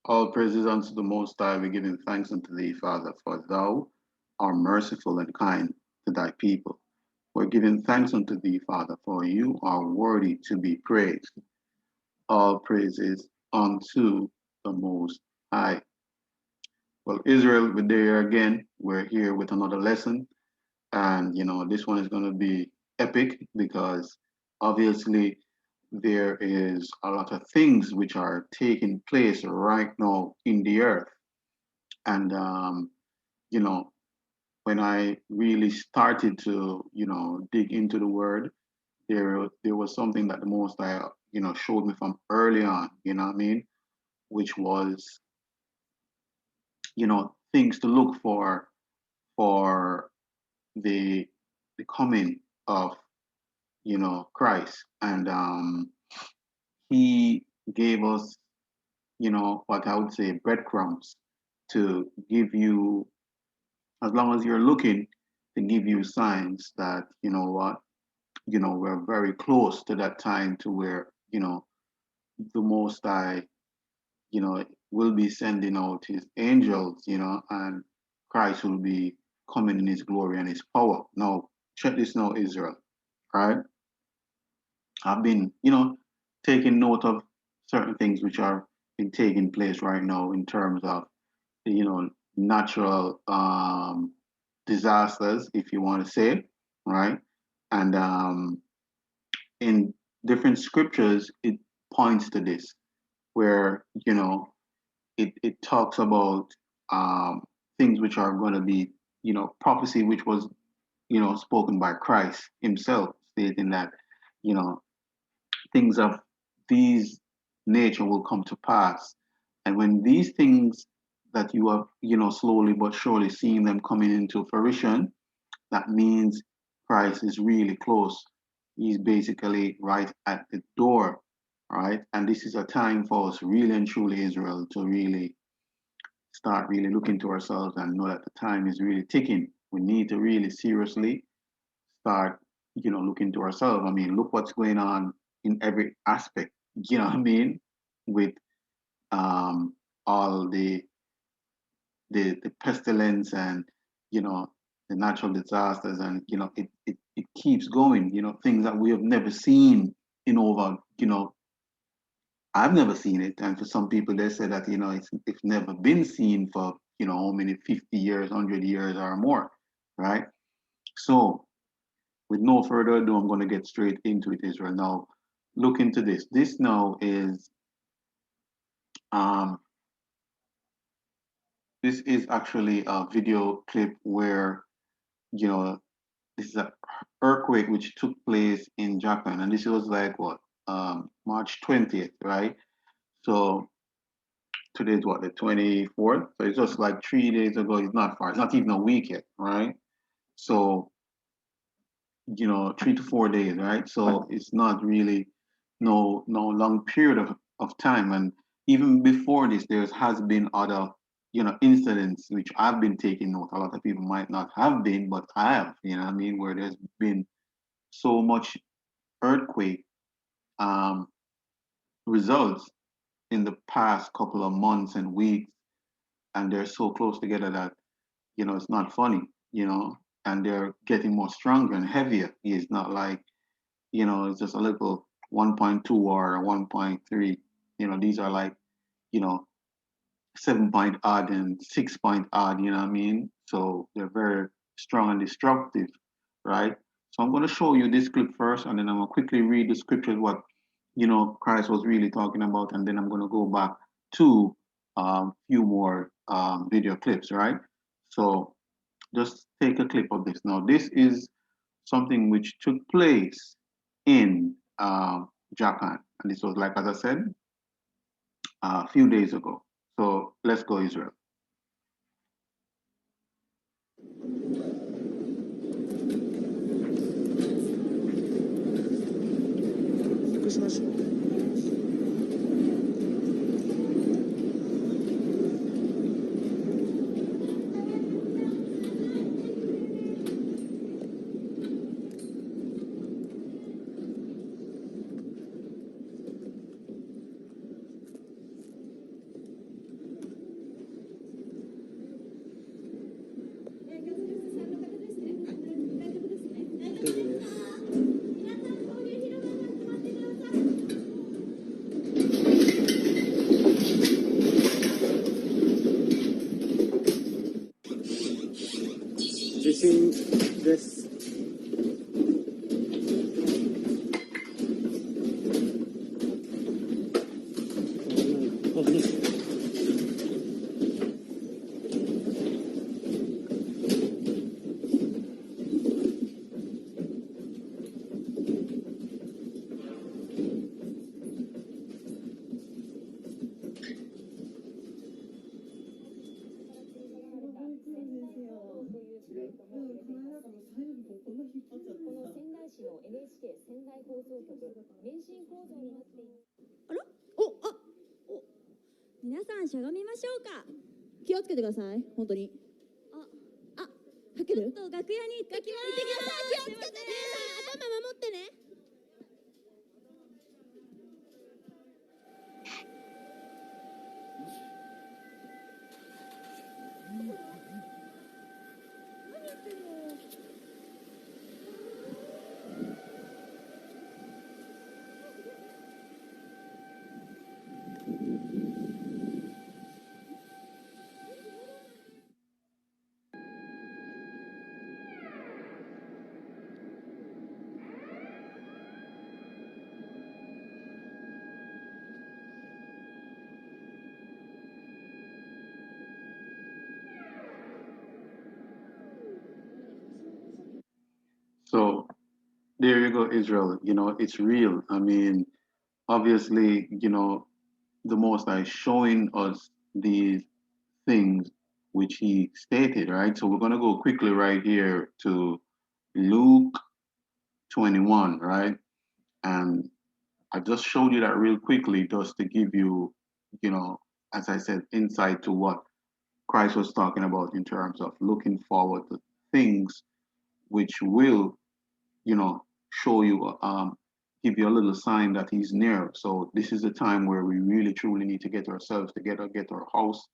All praises unto the Most High. We giving thanks unto thee, Father, for thou art merciful and kind to thy people. We're giving thanks unto thee, Father, for you are worthy to be praised. All praises unto the Most High. Well, Israel, we're there again. We're here with another lesson. And, this one is going to be epic because obviously there is a lot of things which are taking place right now in the earth. And, you know, when I really started to, dig into the word, there was something that the Most High, showed me from early on, you know what I mean? Which was, things to look for the the coming of, Christ. And he gave us, what I would say, breadcrumbs to give you, as long as you're looking, to give you signs that, what, we're very close to that time to where, the Most High, will be sending out his angels, and Christ will be coming in his glory and his power. Now, check this now, Israel, right? I've been, taking note of certain things which are been taking place right now in terms of, natural disasters, if you want to say, right? And in different scriptures, it points to this, where it talks about things which are going to be, prophecy which was, spoken by Christ Himself, stating that, you know, things of these nature will come to pass, and when these things that you have, slowly but surely seeing them coming into fruition, that means Christ is really close. He's basically right at the door, right? And this is a time for us, really and truly, Israel, to really start really looking to ourselves and know that the time is really ticking. We need to really seriously start, looking to ourselves. I mean, look what's going on in every aspect, you know what I mean? With all the pestilence and, you know, the natural disasters, and, it keeps going, things that we have never seen in over, I've never seen it. And for some people, they say that, it's never been seen for, how many, 50 years, 100 years or more, right? So, with no further ado, I'm going to get straight into it, Israel. Now, look into this. This now is, um, this is actually a video clip where, you know, this is an earthquake which took place in Japan. And this was like what, March 20th, right? So today's what, the 24th? So it's just like 3 days ago. It's not far. It's not even a week yet, right? So, 3 to 4 days, right? So it's not really no long period of time. And even before this, there has been other, incidents which I've been taking note. A lot of people might not have been, but I have, what I mean, where there's been so much earthquake um, results in the past couple of months and weeks, and they're so close together that, it's not funny, and they're getting more stronger and heavier. It's not like, it's just a little 1.2 or 1.3. These are like, you know, 7 point odd and 6 point odd, you know what I mean? So they're very strong and destructive, right? So I'm going to show you this clip first, and then I'm going to quickly read the scriptures, what, Christ was really talking about, and then I'm going to go back to a few more video clips, right? So just take a clip of this. Now, this is something which took place in Japan. And this was, like, as I said, a few days ago. So let's go, Israel. 信です。皆さんしゃがみましょうか。気をつけてください。本当に。はける？ちょっと楽屋に行ってきます。気をつけてね。頭守ってね。何言ってんの？So there you go, Israel. It's real. I mean, obviously, the Most High is showing us these things which He stated, right? So we're going to go quickly right here to Luke 21, right? And I just showed you that real quickly just to give you, as I said, insight to what Christ was talking about in terms of looking forward to things which will, show you, give you a little sign that He's near. So this is a time where we really truly need to get ourselves together, get our house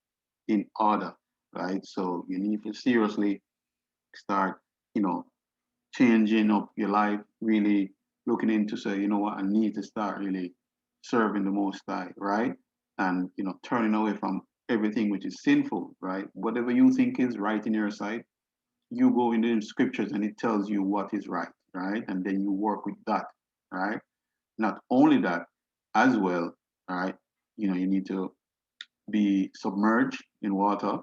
in order, right? So you need to seriously start, changing up your life, really looking into say, you know what, I need to start really serving the Most High, right? And turning away from everything which is sinful, right? Whatever you think is right in your sight, you go in the scriptures and it tells you what is right, right? And then you work with that, right? Not only that, as well, right? You need to be submerged in water,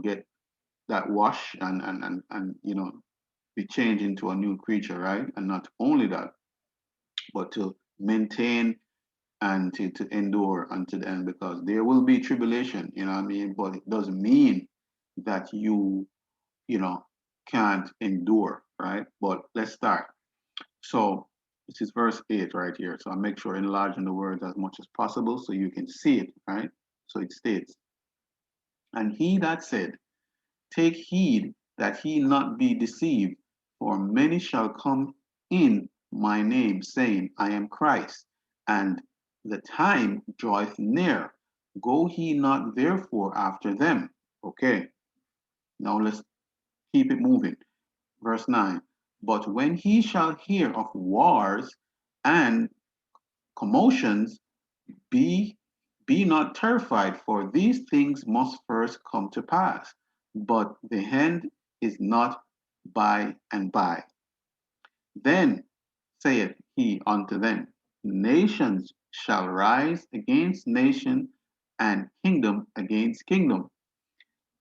get that wash and be changed into a new creature, right? And not only that, but to maintain and to endure unto the end, because there will be tribulation, you know what I mean? But it doesn't mean that you know, can't endure, right? But let's start. So this is verse 8 right here. So I make sure enlarging the words as much as possible so you can see it, right? So it states, and he that said, take heed that he not be deceived, for many shall come in my name, saying, I am Christ, and the time draweth near. Go he not therefore after them. Okay, now let's keep it moving. Verse 9. But when he shall hear of wars and commotions, be not terrified, for these things must first come to pass, but the end is not by and by. Then saith he unto them, nations shall rise against nation, and kingdom against kingdom,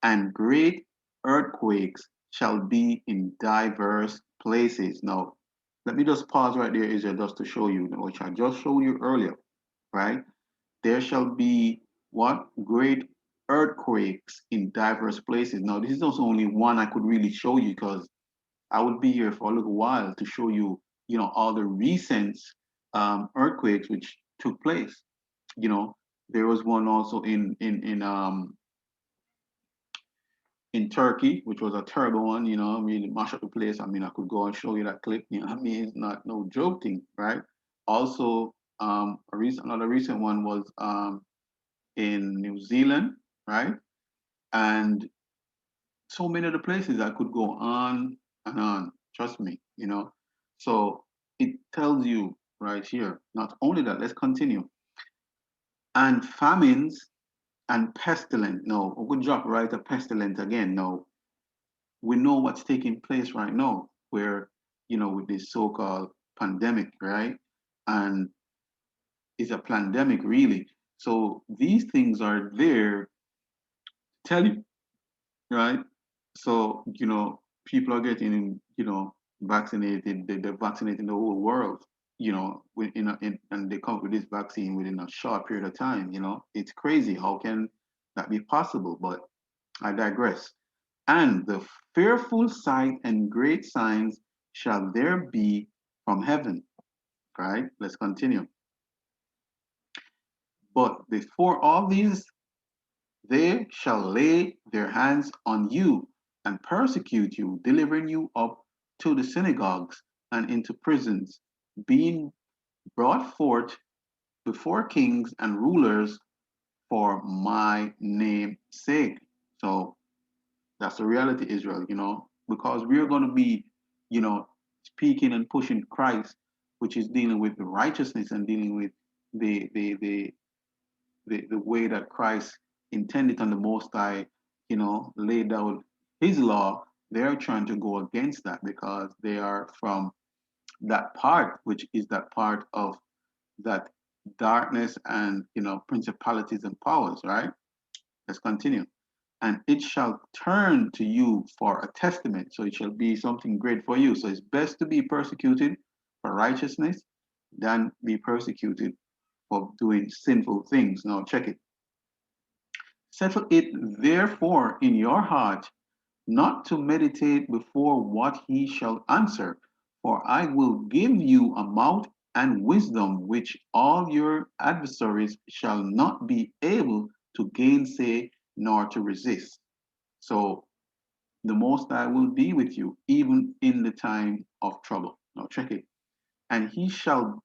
and great earthquakes shall be in diverse places. Now, let me just pause right there, Israel, just to show you, which I just showed you earlier, right? There shall be what? Great earthquakes in diverse places. Now, this is also only one I could really show you, because I would be here for a little while to show you, all the recent earthquakes which took place. You know, there was one also in Turkey, which was a terrible one. I mean, it mashed up the place. I mean, I could go and show you that clip. I mean, it's not no joke thing, right? Also, another recent one was in New Zealand, right? And so many other places I could go on and on. Trust me, So it tells you right here. Not only that, let's continue. And famines and pestilence. No, we could drop right a pestilence again. No, we know what's taking place right now, where, with this so-called pandemic, right? And it's a pandemic, really. So these things are there to tell you, right? So, people are getting, vaccinated. They're vaccinating the whole world, and they come with this vaccine within a short period of time. It's crazy. How can that be possible? But I digress. And the fearful sight and great signs shall there be from heaven. Right? Let's continue. But before all these, they shall lay their hands on you and persecute you, delivering you up to the synagogues and into prisons, being brought forth before kings and rulers for my name's sake. So that's the reality, Israel, because we're going to be, you know, speaking and pushing Christ, which is dealing with the righteousness and dealing with the the the the way that Christ intended and the Most High, laid out His law. They're trying to go against that because they are from that part, which is that part of that darkness and principalities and powers. Right? Let's continue. And it shall turn to you for a testament. So it shall be something great for you. So it's best to be persecuted for righteousness than be persecuted for doing sinful things. Now, check it. Settle it therefore in your heart, not to meditate before what he shall answer. For I will give you a mouth and wisdom which all your adversaries shall not be able to gainsay nor to resist. So the Most High will be with you even in the time of trouble. Now check it. And he shall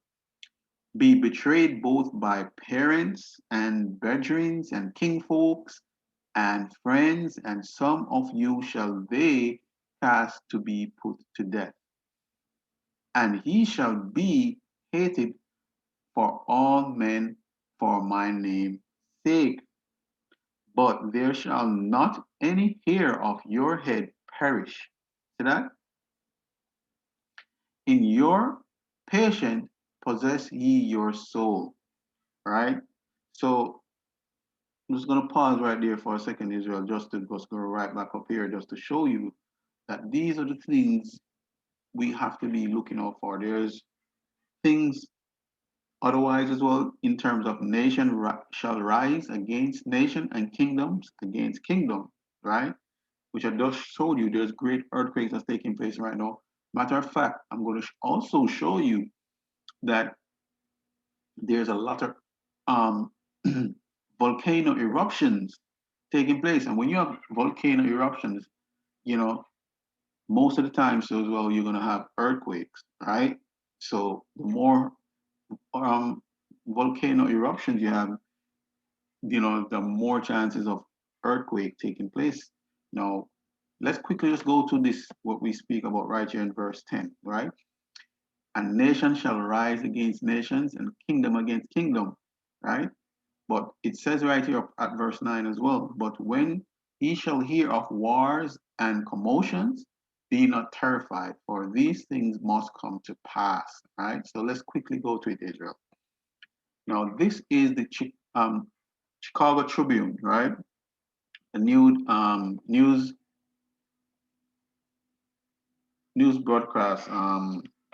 be betrayed both by parents and brethren and kinfolks and friends, and some of you shall they cast to be put to death. And he shall be hated for all men for my name's sake. But there shall not any hair of your head perish. See that? In your patience possess ye your soul. Right? So I'm just going to pause right there for a second, Israel, just go right back up here, just to show you that these are the things we have to be looking out for. There's things otherwise as well, in terms of nation shall rise against nation and kingdoms against kingdom, right? Which I just showed you. There's great earthquakes that's taking place right now. Matter of fact, I'm going to also show you that there's a lot of um, volcano eruptions taking place. And when you have volcano eruptions, you know, most of the time, so as well, you're going to have earthquakes, right? So the more um, volcano eruptions you have, the more chances of earthquake taking place. Now, let's quickly just go to this, what we speak about right here in verse 10, right? And nation shall rise against nations and kingdom against kingdom, right? But it says right here at verse 9 as well, but when he shall hear of wars and commotions, be not terrified, for these things must come to pass, right? So let's quickly go to it, Israel. Now, this is the Chicago Tribune, right? The new news broadcast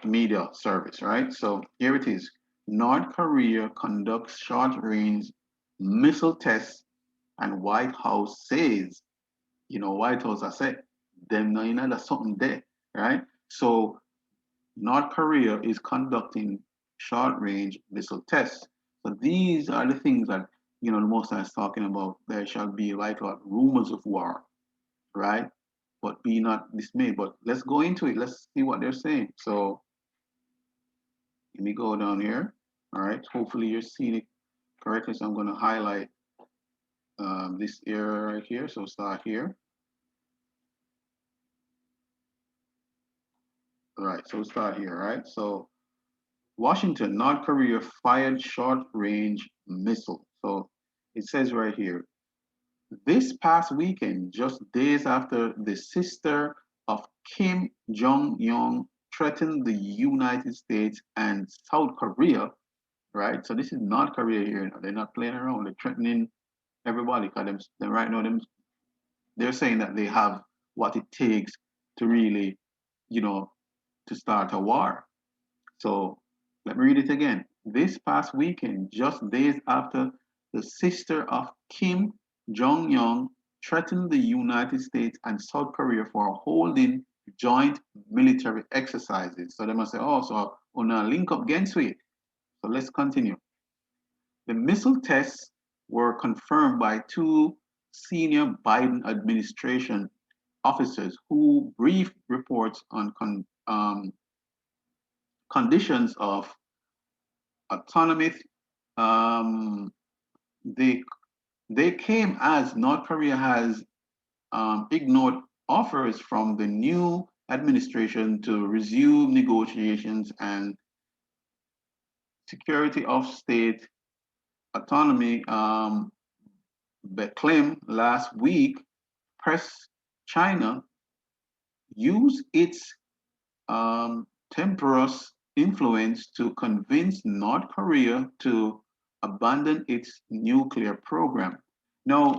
media service, right? So here it is. North Korea conducts short-range missile tests, and White House says, White House, I said, them no, there's something there, right? So North Korea is conducting short-range missile tests. So these are the things that the Most High is talking about. There shall be like rumors of war, right? But be not dismayed. But let's go into it. Let's see what they're saying. So let me go down here. All right. Hopefully you're seeing it correctly. So I'm going to highlight this area right here. So start here. All right. So start here. Right. So Washington, North Korea fired short-range missile. So it says right here, This past weekend, just days after the sister of Kim Jong Un threatened the United States and South Korea, right? So this is North Korea here. They're not playing around. They're threatening everybody. Cause them right now, they're saying that they have what it takes to really, you know, to start a war. So let me read it again. This past weekend, just days after the sister of Kim Jong Un threatened the United States and South Korea for holding joint military exercises. So they must say, oh, so on a link up against it. So let's continue. The missile tests were confirmed by two senior Biden administration officers who briefed reports on conditions of autonomy. Um, they they came as North Korea has ignored offers from the new administration to resume negotiations and security of state autonomy. Claimed last week, press China use its temperous influence to convince North Korea to abandon its nuclear program. Now,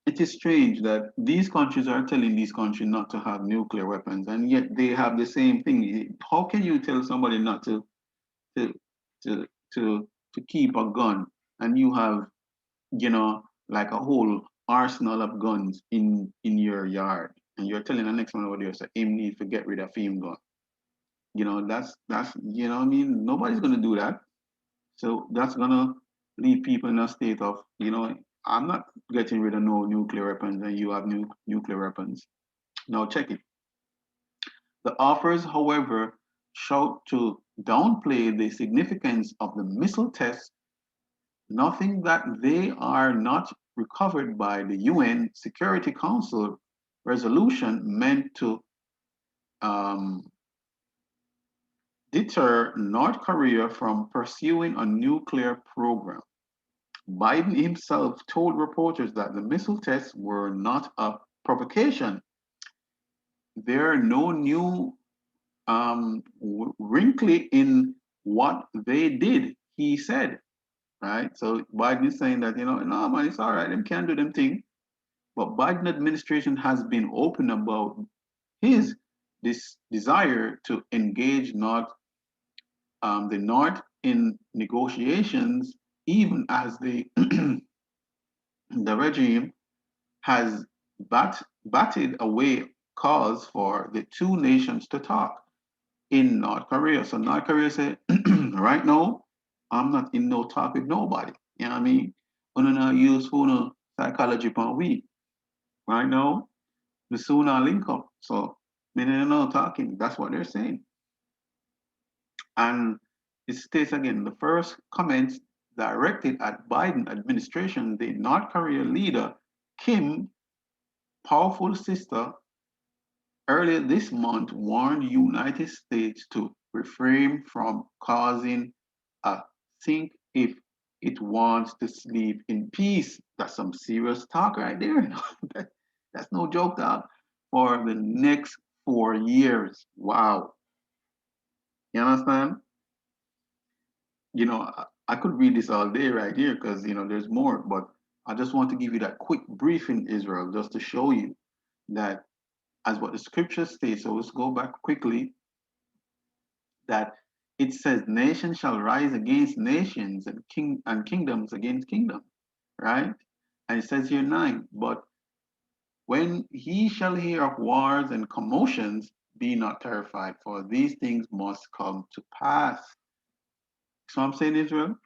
it is strange that these countries are telling these countries not to have nuclear weapons, and yet they have the same thing. How can you tell somebody not to to to to keep a gun, and you have, like a whole arsenal of guns in your yard, and you're telling the next one over there, so him need to get rid of him gun. That's what I mean. Nobody's gonna do that. So that's gonna leave people in a state of, I'm not getting rid of no nuclear weapons, and you have nuclear weapons. Now check it. The offers, however, shout to downplay the significance of the missile test, nothing that they are not recovered by the UN Security Council resolution meant to um, deter North Korea from pursuing a nuclear program. Biden himself told reporters that the missile tests were not a provocation. There are no new wrinkly in what they did, he said. Right? So Biden is saying that, no, man, it's all right. Them can do them thing. But Biden administration has been open about his this desire to engage not the North in negotiations, even as the the regime has batted away calls for the two nations to talk in North Korea. So North Korea said, right now, I'm not in no talk with nobody. You know what I mean? I'm not use for psychology upon we. Right now, the sooner link up. So they're not talking. That's what they're saying. And it states again, the first comments directed at Biden administration, the North Korea leader Kim, powerful sister, earlier this month warned United States to refrain from causing a sink if it wants to sleep in peace. That's some serious talk right there. That's no joke, dog. For the next 4 years. Wow. You understand? I could read this all day right here because, there's more, but I just want to give you that quick briefing, Israel, just to show you that as what the scripture states. So let's go back quickly, that it says nation shall rise against nations and kingdoms against kingdom, right? And it says here 9, but when he shall hear of wars and commotions, be not terrified, for these things must come to pass. So I'm saying, Israel,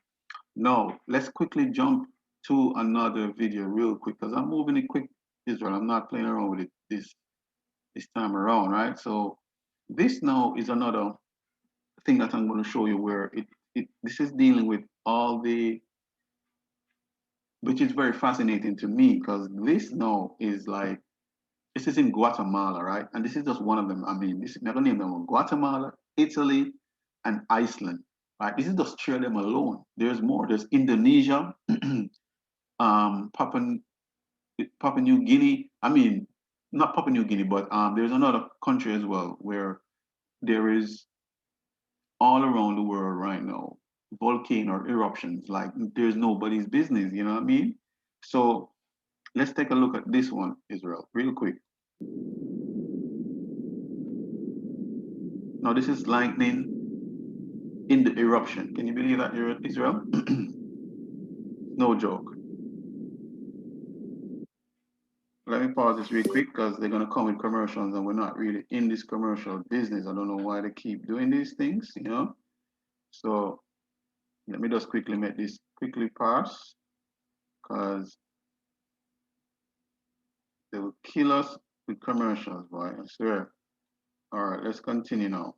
no, let's quickly jump to another video real quick because I'm moving it quick, Israel. I'm not playing around with it this time around, right? So this now is another thing that I'm going to show you where this is dealing with all the, which is very fascinating to me because this now is like, this is in Guatemala, right? And this is just one of them. I mean, this is not going to name them: Guatemala, Italy, and Iceland, right? This is just three of them alone. There's more. There's Indonesia, Papua Papua New Guinea. I mean, not Papua New Guinea, but there's another country as well where there is all around the world right now volcano eruptions. Like there's nobody's business. You know what I mean? So let's take a look at this one, Israel, real quick. Now this is lightning in the eruption. Can you believe that, Israel? No joke. Let me pause this real quick because they're gonna come with commercials and we're not really in this commercial business. I don't know why they keep doing these things, you know. So let me just quickly make this quickly pass because they will kill us with commercials, boy. I swear. All right, let's continue now.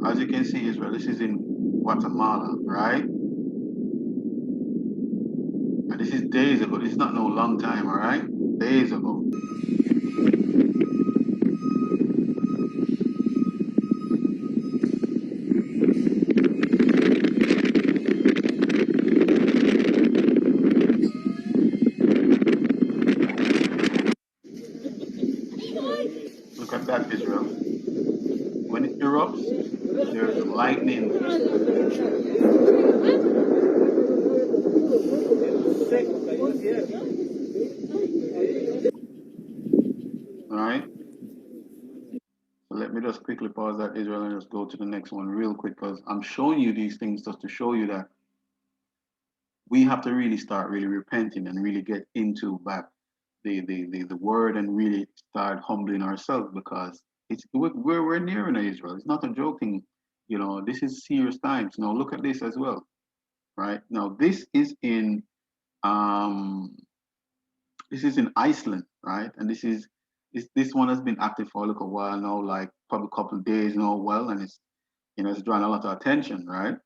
As you can see, Israel, this is in Guatemala, right? And this is days ago. This is not no long time, all right? Days ago. Look at that, Israel. When it erupts, there's lightning. All right. So let me just quickly pause that, Israel, and just go to the next one real quick because I'm showing you these things just to show you that we have to really start really repenting and really get into back the word and really start humbling ourselves because we're nearing Israel. It's not a joking, you know, this is serious times. Now look at this as well, right? Now um this is in Iceland, right? And this one has been active for a little while now, like probably a couple of days now, well, and it's you know it's drawing a lot of attention, right?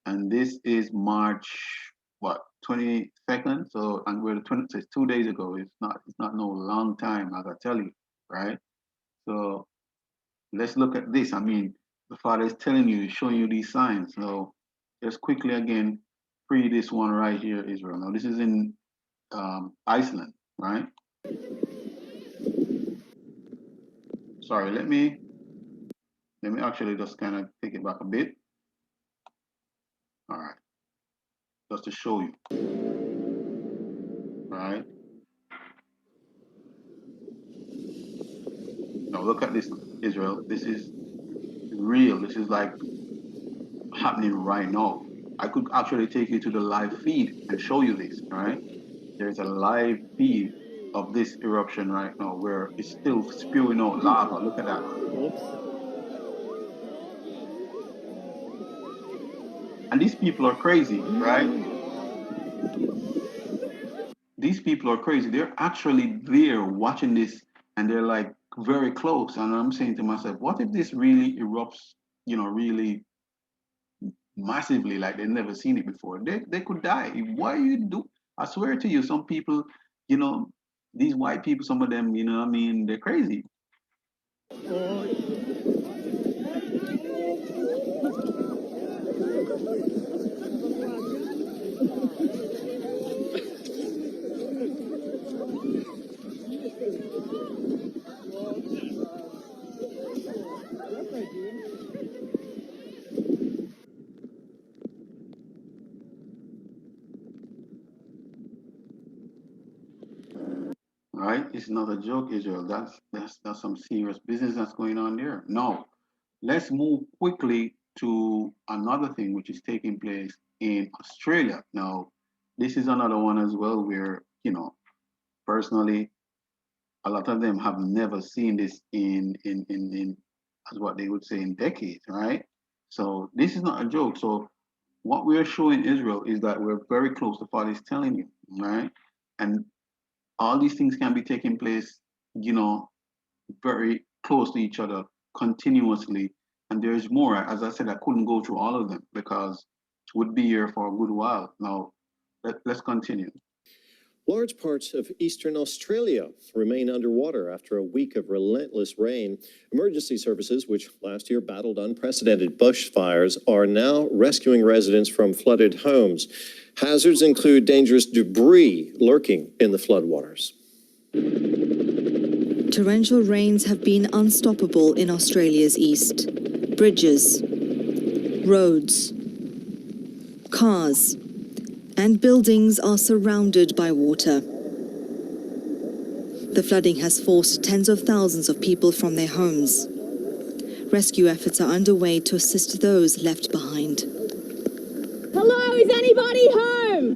And this is March what 22nd. So and we're the 20, so it's 2 days ago. It's not no long time, as I tell you, right? So let's look at this. I mean, the Father is telling you, showing you these signs. So just quickly again, pre this one right here, Israel. Now this is in Iceland, right? Sorry, let me actually just kind of take it back a bit. All right, just to show you, all right? Now look at this, Israel. This is real. This is like happening right now. I could actually take you to the live feed and show you this, all right? There's a live feed of this eruption right now where it's still spewing out lava. Look at that. And these people are crazy, right? These people are crazy. They're actually there watching this and they're like very close. And I'm saying to myself, what if this really erupts, you know, really massively like they've never seen it before? They could die. Why you do? I swear to you, some people, you know, these white people, some of them, you know, I mean, they're crazy. Right? It's not a joke, Israel. That's some serious business that's going on there. No, let's move quickly to another thing which is taking place in Australia. Now, this is another one as well where, you know, personally, a lot of them have never seen this in as what they would say in decades, right? So this is not a joke. So what we are showing Israel is that we're very close to what he's telling you, right? And all these things can be taking place, you know, very close to each other continuously. And there's more. As I said, I couldn't go through all of them because it would be here for a good while. Now, let's continue. Large parts of eastern Australia remain underwater after a week of relentless rain. Emergency services, which last year battled unprecedented bushfires, are now rescuing residents from flooded homes. Hazards include dangerous debris lurking in the floodwaters. Torrential rains have been unstoppable in Australia's east. Bridges, roads, cars, and buildings are surrounded by water. The flooding has forced tens of thousands of people from their homes. Rescue efforts are underway to assist those left behind. Hello, is anybody home?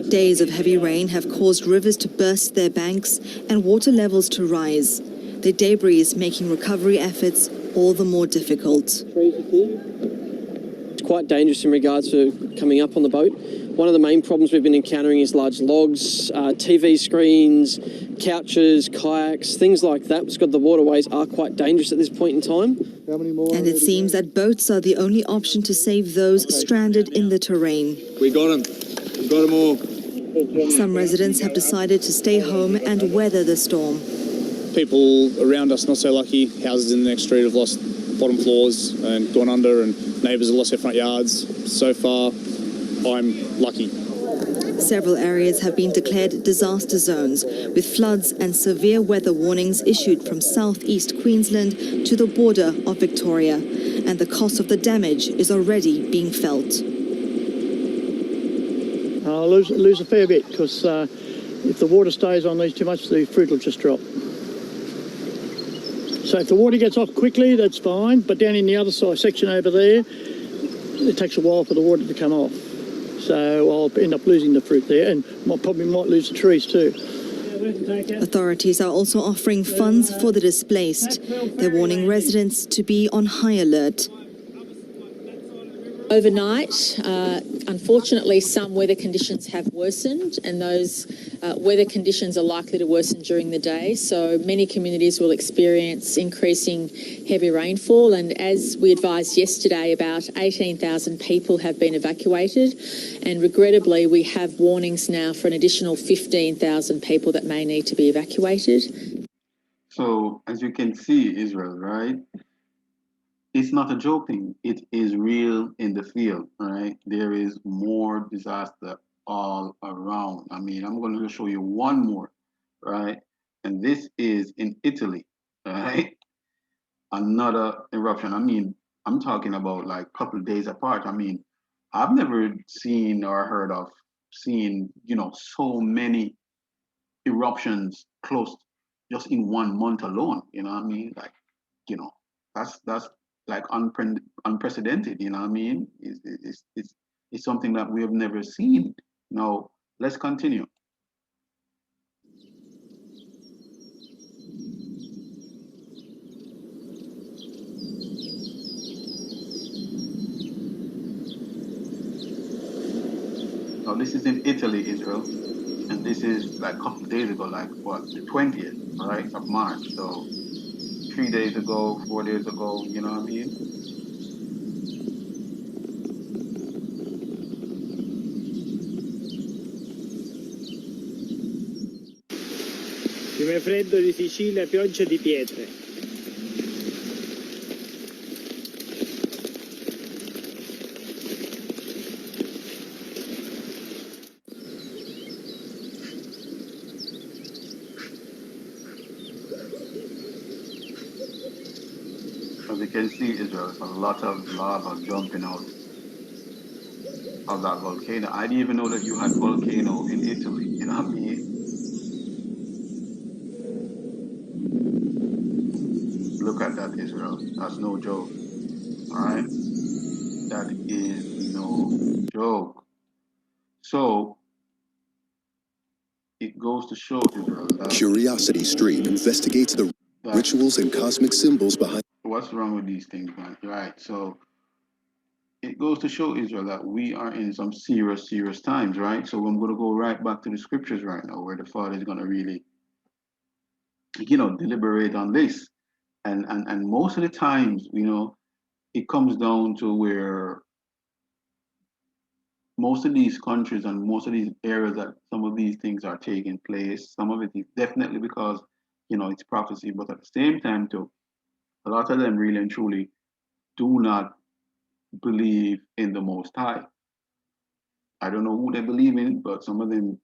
Days of heavy rain have caused rivers to burst their banks and water levels to rise. The debris is making recovery efforts all the more difficult. It's quite dangerous in regards to coming up on the boat. One of the main problems we've been encountering is large logs, TV screens, couches, kayaks, things like that. Because the waterways are quite dangerous at this point in time. And it seems that boats are the only option to save those stranded in the terrain. We got them. We got them all. Some residents have decided to stay home and weather the storm. People around us not so lucky. Houses in the next street have lost bottom floors and gone under, and neighbours have lost their front yards. So far, I'm lucky. Several areas have been declared disaster zones, with floods and severe weather warnings issued from southeast Queensland to the border of Victoria, and the cost of the damage is already being felt. I'll lose a fair bit, because if the water stays on these too much, the fruit will just drop. So if the water gets off quickly, that's fine, but down in the other side section over there, it takes a while for the water to come off. So I'll end up losing the fruit there, and probably might lose the trees too. Authorities are also offering funds for the displaced. They're warning residents to be on high alert. Overnight, unfortunately, some weather conditions have worsened, and those weather conditions are likely to worsen during the day. So many communities will experience increasing heavy rainfall. And as we advised yesterday, about 18,000 people have been evacuated. And regrettably, we have warnings now for an additional 15,000 people that may need to be evacuated. So as you can see, Israel, right? It's not a joking. It is real in the field, right? There is more disaster all around. I mean, I'm going to show you one more, right? And this is in Italy, right? Another eruption. I mean, I'm talking about like a couple of days apart. I mean, I've never seen or heard of seeing, so many eruptions close just in 1 month alone. You know what I mean? Like, that's like unprecedented, you know what I mean? It's something that we have never seen. Now, let's continue. Now, this is in Italy, Israel, and this is like a couple of days ago, like what, the 20th, right, of March. So 3 days ago, 4 days ago, you know what I mean? Fiume freddo di Sicilia, pioggia di pietre. As you can see, Israel, a lot of lava jumping out of that volcano. I didn't even know that you had volcano in Italy, you know what I mean? Look at that, Israel. That's no joke, all right? That is no joke. So, it goes to show, Israel, that Curiosity Stream investigates the rituals and cosmic symbols behind. What's wrong with these things, man? Right. So it goes to show, Israel, that we are in some serious, serious times, right? So I'm going to go right back to the scriptures right now, where the Father is going to really, deliberate on this. And most of the times, it comes down to where most of these countries and most of these areas that some of these things are taking place, some of it is definitely because, it's prophecy, but at the same time too, a lot of them really and truly do not believe in the Most High. I don't know who they believe in, but some of them,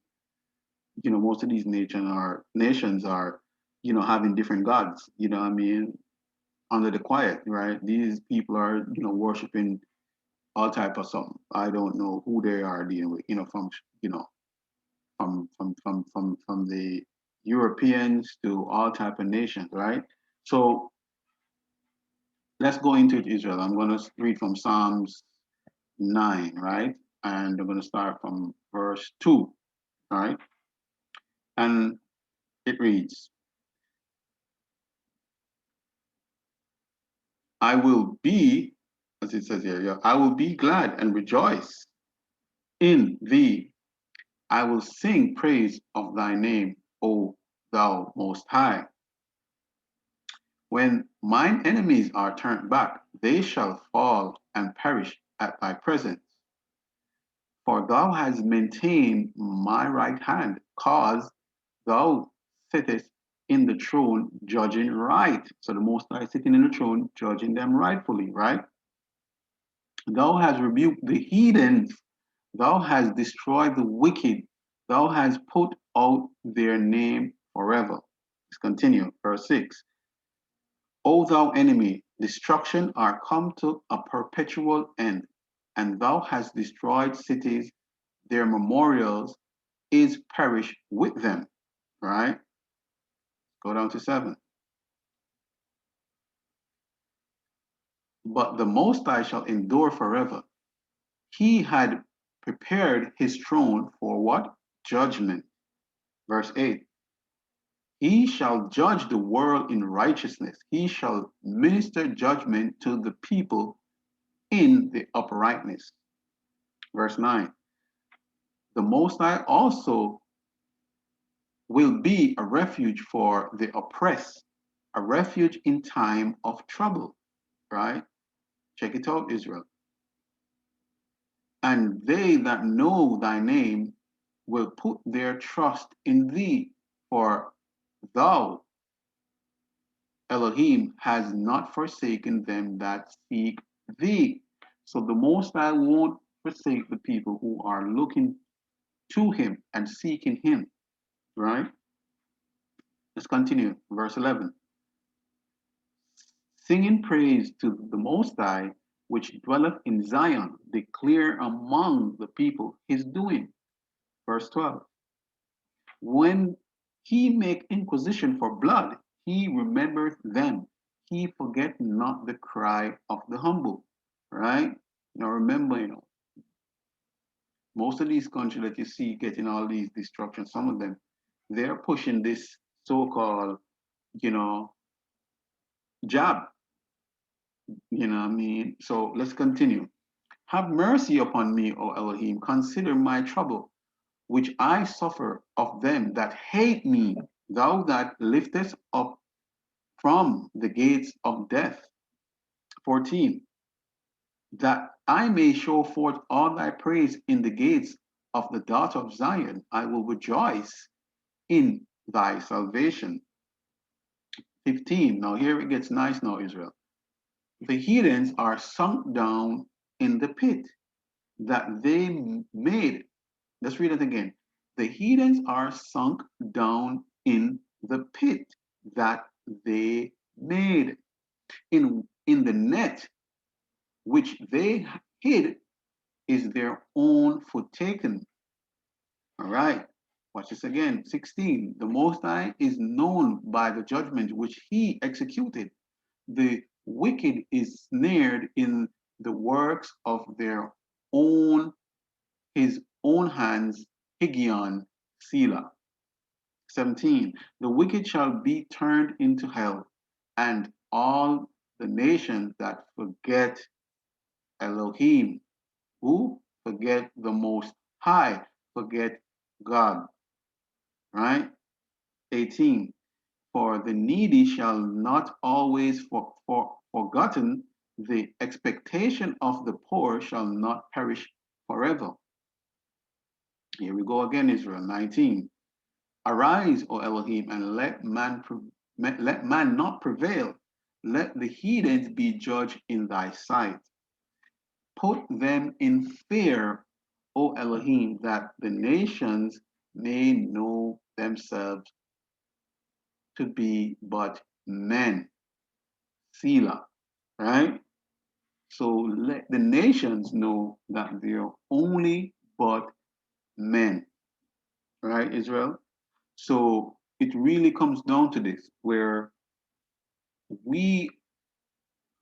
most of these nations are, having different gods. You know what I mean? Under the quiet, right? These people are, worshiping all type of something. I don't know who they are dealing with. From the Europeans to all type of nations, right? So let's go into it, Israel. I'm going to read from Psalms 9, right? And I'm going to start from verse 2, right? And it reads, I will be, as it says here, yeah, I will be glad and rejoice in thee. I will sing praise of thy name, O thou most high. When mine enemies are turned back, they shall fall and perish at thy presence. For thou hast maintained my right hand, cause thou sittest in the throne, judging right. So the Most High is sitting in the throne, judging them rightfully, right? Thou hast rebuked the heathens, thou hast destroyed the wicked, thou hast put out their name forever. Let's continue, verse 6. O thou enemy, destruction are come to a perpetual end, and thou hast destroyed cities, their memorials is perished with them. Right? Go down to 7. But the Most High shall endure forever. He had prepared his throne for what? Judgment. Verse 8. He shall judge the world in righteousness. He shall minister judgment to the people in the uprightness. Verse 9. The Most High also will be a refuge for the oppressed, a refuge in time of trouble. Right? Check it out, Israel. And they that know thy name will put their trust in thee, for thou, Elohim, has not forsaken them that seek thee. So the Most High won't forsake the people who are looking to him and seeking him, right? Let's continue. Verse 11. Singing praise to the Most High, which dwelleth in Zion, declare among the people his doing. Verse 12. When he make inquisition for blood, he remembereth them. He forget not the cry of the humble. Right? Now remember, most of these countries that you see getting all these destruction, some of them, they're pushing this so-called, jab. You know what I mean? So let's continue. Have mercy upon me, O Elohim. Consider my trouble, which I suffer of them that hate me, thou that liftest up from the gates of death. 14. That I may show forth all thy praise in the gates of the daughter of Zion. I will rejoice in thy salvation. 15. Now here it gets nice now, Israel. The heathens are sunk down in the pit that they made. Let's read it again. The heathens are sunk down in the pit that they made. In the net which they hid is their own foot taken. All right. Watch this again. 16. The Most High is known by the judgment which he executed. The wicked is snared in the works of their own, his own hands, Higion, Selah. 17. The wicked shall be turned into hell, and all the nations that forget Elohim, who forget the Most High, forget God. Right? 18. For the needy shall not always forgotten, the expectation of the poor shall not perish forever. Here we go again, Israel 19. Arise, O Elohim, and let man not prevail. Let the heathens be judged in thy sight. Put them in fear, O Elohim, that the nations may know themselves to be but men. Selah, right? So let the nations know that they're only but men, right, Israel? So it really comes down to this, where we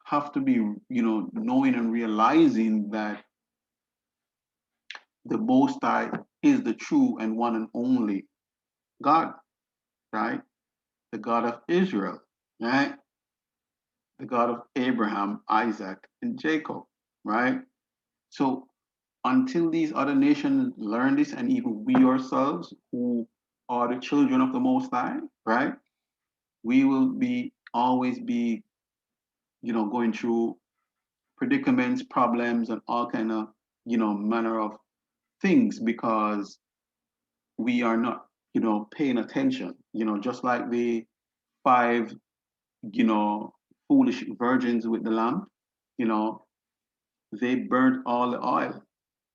have to be, knowing and realizing that the Most High is the true and one and only God, right? The God of Israel, right? The God of Abraham, Isaac, and Jacob, right? So until these other nations learn this, and even we ourselves who are the children of the Most High, right? We will always be, going through predicaments, problems, and all kind of, manner of things because we are not, paying attention, just like the five, foolish virgins with the lamp, you know, they burnt all the oil.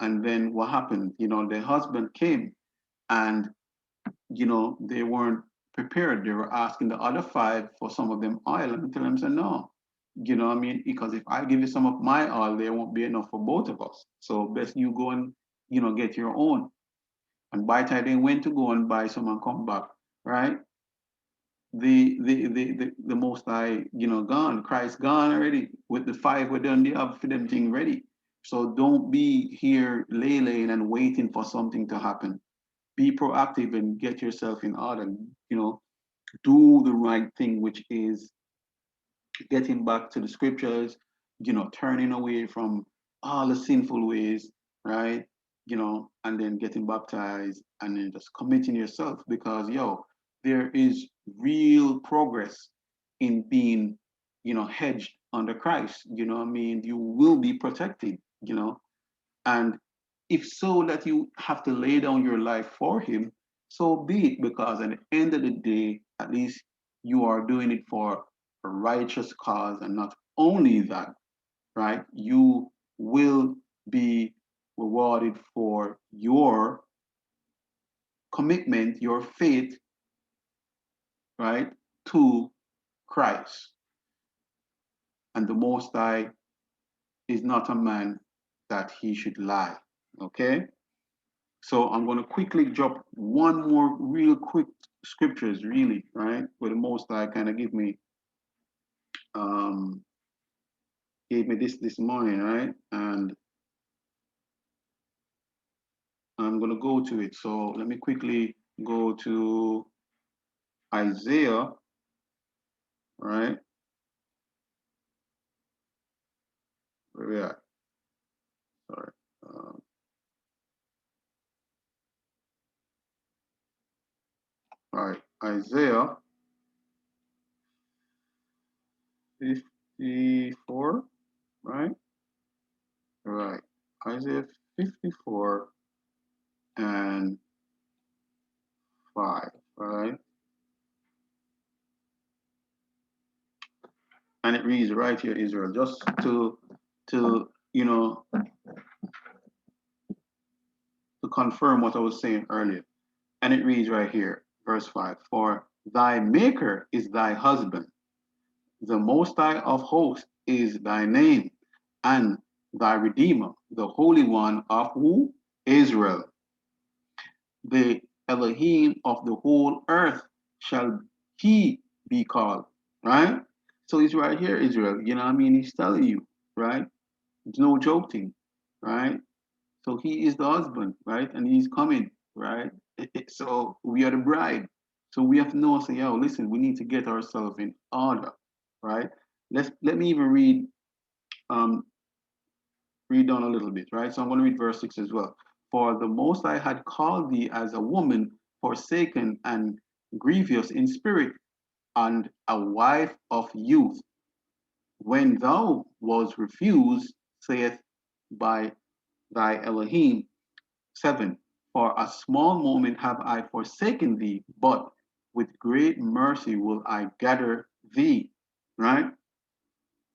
And then what happened? The husband came and, they weren't prepared. They were asking the other five for some of them oil. And tell them, say, no, what I mean? Because if I give you some of my oil, there won't be enough for both of us. So best you go and, get your own. And by the time they went to go and buy some and come back, right? The Most High, gone. Christ gone already with the five we done. They have for them thing ready. So don't be here laying and waiting for something to happen. Be proactive and get yourself in order. Do the right thing, which is getting back to the scriptures, turning away from all the sinful ways, right? And then getting baptized and then just committing yourself because, there is real progress in being, hedged under Christ. What I mean? You will be protected, and if so that you have to lay down your life for him, so be it, because at the end of the day, at least you are doing it for a righteous cause. And not only that, right? You will be rewarded for your commitment, your faith, right, to Christ. And the Most High is not a man that he should lie. Okay? So I'm going to quickly drop one more real quick scriptures, really, right? Where the Most High kind of gave me this morning, right? And I'm going to go to it. So let me quickly go to Isaiah, right? Where we at? Sorry. All right, Isaiah 54, right? All right, Isaiah 54 and 5, right? And it reads right here, Israel, just to confirm what I was saying earlier. And it reads right here, verse 5, for thy maker is thy husband, the Most High of hosts is thy name, and thy Redeemer, the Holy One of who? Israel. The Elohim of the whole earth shall he be called, right? So he's right here, Israel. What I mean? He's telling you, right? It's no joking, right? So he is the husband, right? And he's coming, right? So we are the bride. So we have to know, say, listen, we need to get ourselves in order, right? Let me even read down a little bit, right? So I'm going to read verse 6 as well. For the Most High had called thee as a woman forsaken and grievous in spirit, and a wife of youth. When thou was refused, saith by thy Elohim. 7. For a small moment have I forsaken thee, but with great mercy will I gather thee. Right?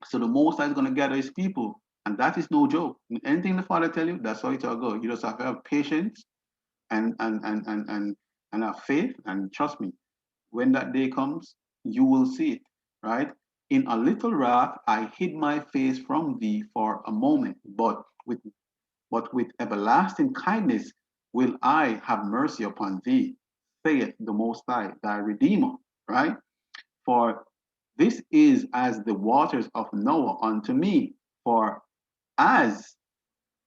So the Most High is going to gather his people. And that is no joke. Anything the Father tell you, that's how it will go. You just have to have patience and have faith. And trust me, when that day comes, you will see it. Right? In a little wrath, I hid my face from thee for a moment, but with everlasting kindness will I have mercy upon thee, saith the Most High, thy Redeemer. Right? For this is as the waters of Noah unto me. For as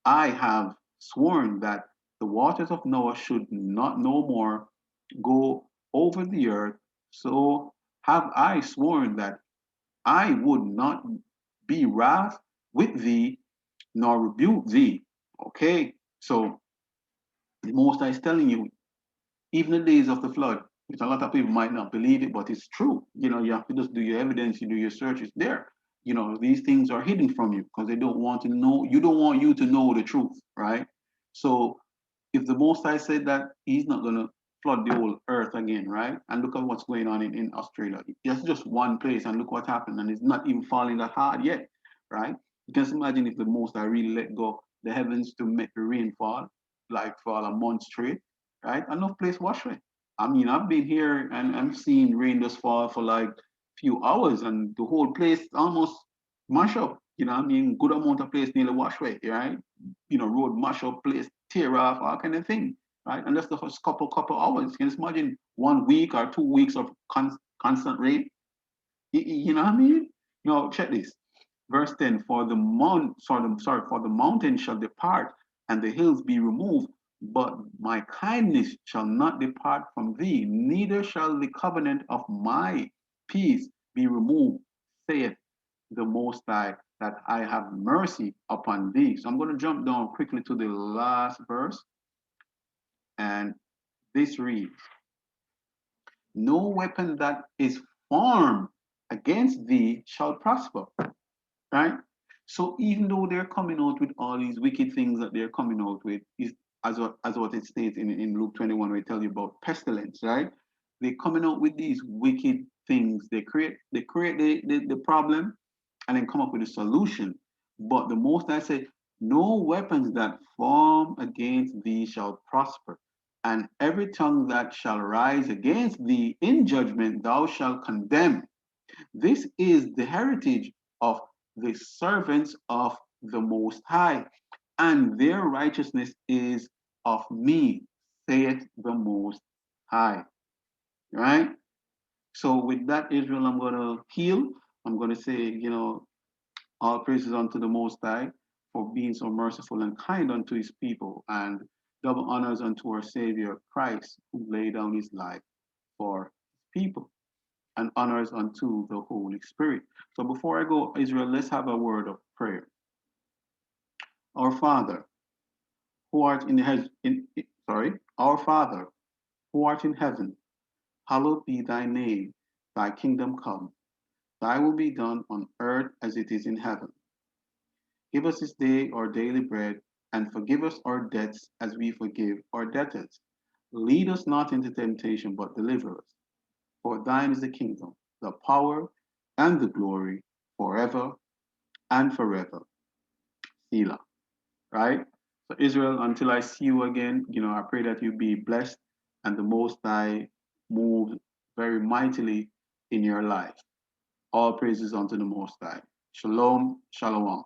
I have sworn that the waters of Noah should not no more go over the earth, so have I sworn that I would not be wrath with thee, nor rebuke thee. Okay, so the Most High is telling you, even the days of the flood, which a lot of people might not believe it, but it's true. You have to just do your evidence, you do your search, it's there. These things are hidden from you because they don't want to know, you don't want you to know the truth, right? So if the Most High said that he's not going to flood the whole earth again, right? And look at what's going on in Australia. It's just one place and look what happened. And it's not even falling that hard yet, right? You can imagine if the Most High really let go the heavens to make the rain fall, like for a month straight, right? Enough place wash away. I mean, I've been here and I'm seeing rain just fall for like few hours and the whole place almost mash up. I mean, good amount of place nearly wash away, right? Road mash up, place tear off, all kind of thing, right? And that's the first couple hours. You can just imagine 1 week or 2 weeks of constant rain. You know what I mean? Check this. Verse 10, for the mountain shall depart and the hills be removed, but my kindness shall not depart from thee, neither shall the covenant of my peace be removed, saith the Most High, that I have mercy upon thee. So I'm going to jump down quickly to the last verse, and this reads, no weapon that is formed against thee shall prosper. Right? So even though they're coming out with all these wicked things that they're coming out with, is as what it states in Luke 21, where it tells you about pestilence, right? They're coming out with these wicked things. They create the problem and then come up with a solution. But the Most High said, no weapons that form against thee shall prosper, and every tongue that shall rise against thee in judgment thou shalt condemn. This is the heritage of the servants of the Most High, and their righteousness is of me, saith the Most High. Right? So with that, Israel, I'm going to heal. I'm going to say, all praises unto the Most High for being so merciful and kind unto his people, and double honors unto our Savior Christ, who laid down his life for his people, and honors unto the Holy Spirit. So before I go, Israel, let's have a word of prayer. Our Father, who art our Father, who art in heaven, hallowed be thy name, thy kingdom come, thy will be done on earth as it is in heaven. Give us this day our daily bread, and forgive us our debts as we forgive our debtors. Lead us not into temptation, but deliver us. For thine is the kingdom, the power, and the glory forever and forever. Selah. Right? So Israel, until I see you again, I pray that you be blessed and the Most High move very mightily in your life. All praises unto the Most High. Shalom, shalom.